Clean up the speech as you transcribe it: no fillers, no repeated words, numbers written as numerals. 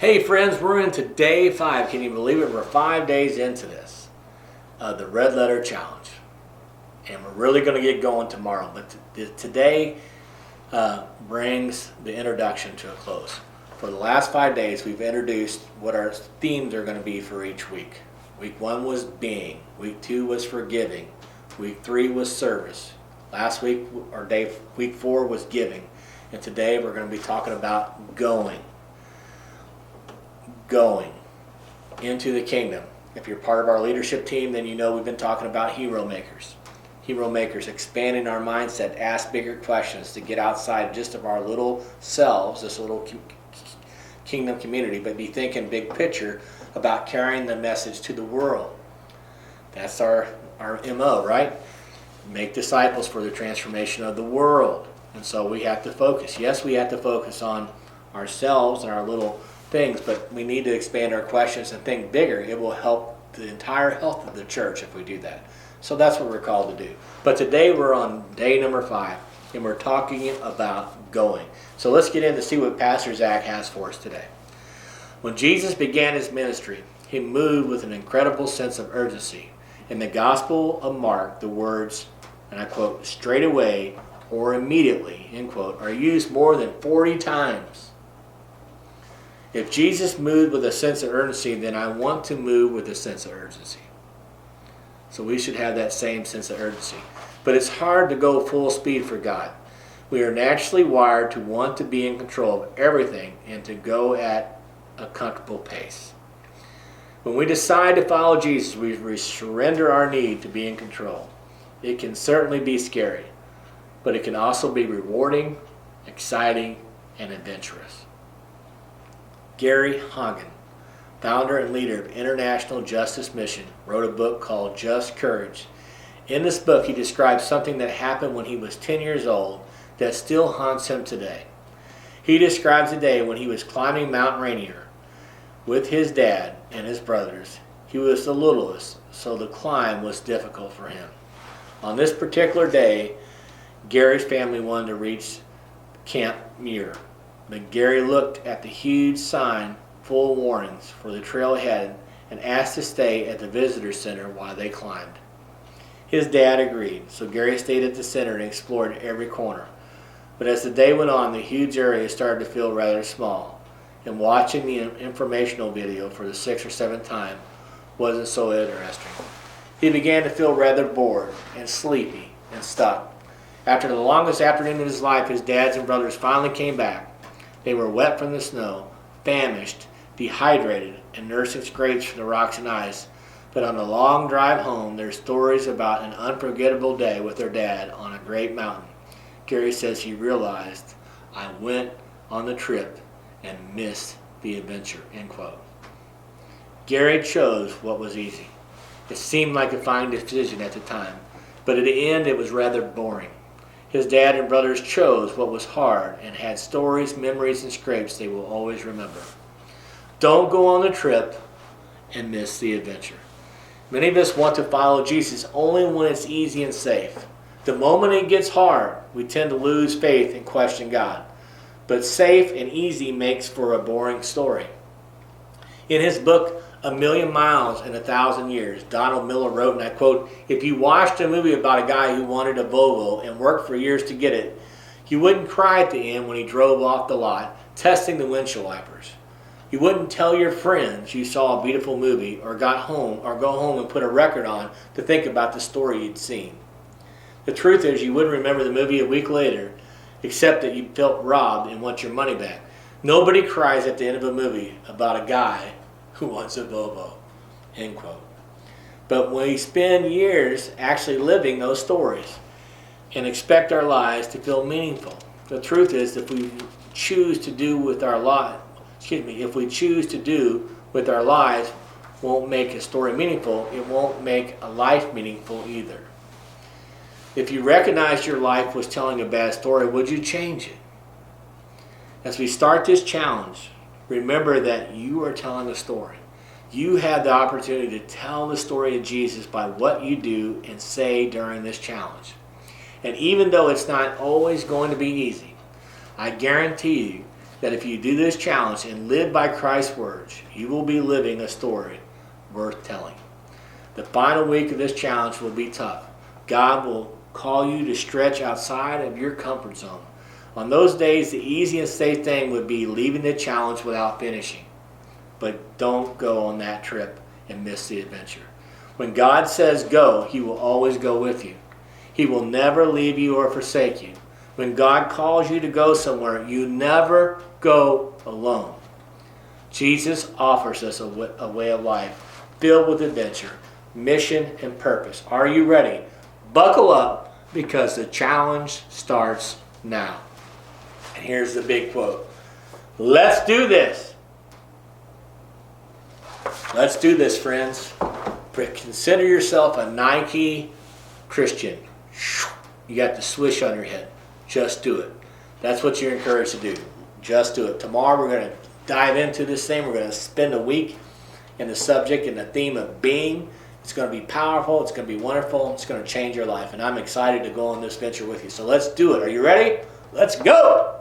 Hey friends, we're into day 5. Can you believe it? We're 5 days into this, the Red Letter Challenge. And we're really going to get going tomorrow. But today brings the introduction to a close. For the last 5 days, we've introduced what our themes are going to be for each week. Week 1 was being. Week 2 was forgiving. Week 3 was service. Last week, week 4 was giving. And today we're going to be talking about going into the kingdom. If you're part of our leadership team, then you know we've been talking about hero makers. Hero makers, expanding our mindset, ask bigger questions to get outside just of our little selves, this little kingdom community, but be thinking big picture about carrying the message to the world. That's our MO, right? Make disciples for the transformation of the world. And so we have to focus. Yes, we have to focus on ourselves and our little things, but we need to expand our questions and think bigger. It will help the entire health of the church if we do that. So that's what we're called to do. But today we're on day number 5, and we're talking about going. So let's get in to see what Pastor Zach has for us today. When Jesus began his ministry, he moved with an incredible sense of urgency. In the Gospel of Mark, the words, and I quote, straight away or immediately, end quote, are used more than 40 times. If Jesus moved with a sense of urgency, then I want to move with a sense of urgency. So we should have that same sense of urgency. But it's hard to go full speed for God. We are naturally wired to want to be in control of everything and to go at a comfortable pace. When we decide to follow Jesus, we surrender our need to be in control. It can certainly be scary, but it can also be rewarding, exciting, and adventurous. Gary Hagen, founder and leader of International Justice Mission, wrote a book called Just Courage. In this book, he describes something that happened when he was 10 years old that still haunts him today. He describes a day when he was climbing Mount Rainier with his dad and his brothers. He was the littlest, so the climb was difficult for him. On this particular day, Gary's family wanted to reach Camp Muir. But Gary looked at the huge sign full of warnings for the trail ahead and asked to stay at the visitor center while they climbed. His dad agreed, so Gary stayed at the center and explored every corner. But as the day went on, the huge area started to feel rather small, and watching the informational video for the 6th or 7th time wasn't so interesting. He began to feel rather bored and sleepy and stuck. After the longest afternoon of his life, his dads and brothers finally came back. They were wet from the snow, famished, dehydrated, and nursing scrapes from the rocks and ice. But on the long drive home, there's stories about an unforgettable day with their dad on a great mountain. Gary says he realized, I went on the trip and missed the adventure, end quote. Gary chose what was easy. It seemed like a fine decision at the time, but at the end it was rather boring. His dad and brothers chose what was hard and had stories, memories, and scrapes they will always remember. Don't go on the trip and miss the adventure. Many of us want to follow Jesus only when it's easy and safe. The moment it gets hard, we tend to lose faith and question God. But safe and easy makes for a boring story. In his book, A Million Miles in 1,000 Years, Donald Miller wrote, and I quote, if you watched a movie about a guy who wanted a Volvo and worked for years to get it, you wouldn't cry at the end when he drove off the lot, testing the windshield wipers. You wouldn't tell your friends you saw a beautiful movie or go home and put a record on to think about the story you'd seen. The truth is you wouldn't remember the movie a week later, except that you felt robbed and want your money back. Nobody cries at the end of a movie about a guy who wants a Volvo, end quote. But we spend years actually living those stories and expect our lives to feel meaningful. The truth is, if we choose to do with our lives won't make a story meaningful, it won't make a life meaningful either. If you recognized your life was telling a bad story, would you change it? As we start this challenge, remember that you are telling a story. You have the opportunity to tell the story of Jesus by what you do and say during this challenge. And even though it's not always going to be easy, I guarantee you that if you do this challenge and live by Christ's words, you will be living a story worth telling. The final week of this challenge will be tough. God will call you to stretch outside of your comfort zone. On those days, the easy and safe thing would be leaving the challenge without finishing. But don't go on that trip and miss the adventure. When God says go, He will always go with you. He will never leave you or forsake you. When God calls you to go somewhere, you never go alone. Jesus offers us a way of life filled with adventure, mission, and purpose. Are you ready? Buckle up, because the challenge starts now. And here's the big quote. Let's do this. Let's do this, friends. Consider yourself a Nike Christian. You got the swish on your head. Just do it. That's what you're encouraged to do. Just do it. Tomorrow we're going to dive into this thing. We're going to spend a week in the subject and the theme of being. It's going to be powerful. It's going to be wonderful. It's going to change your life. And I'm excited to go on this venture with you. So let's do it. Are you ready? Let's go!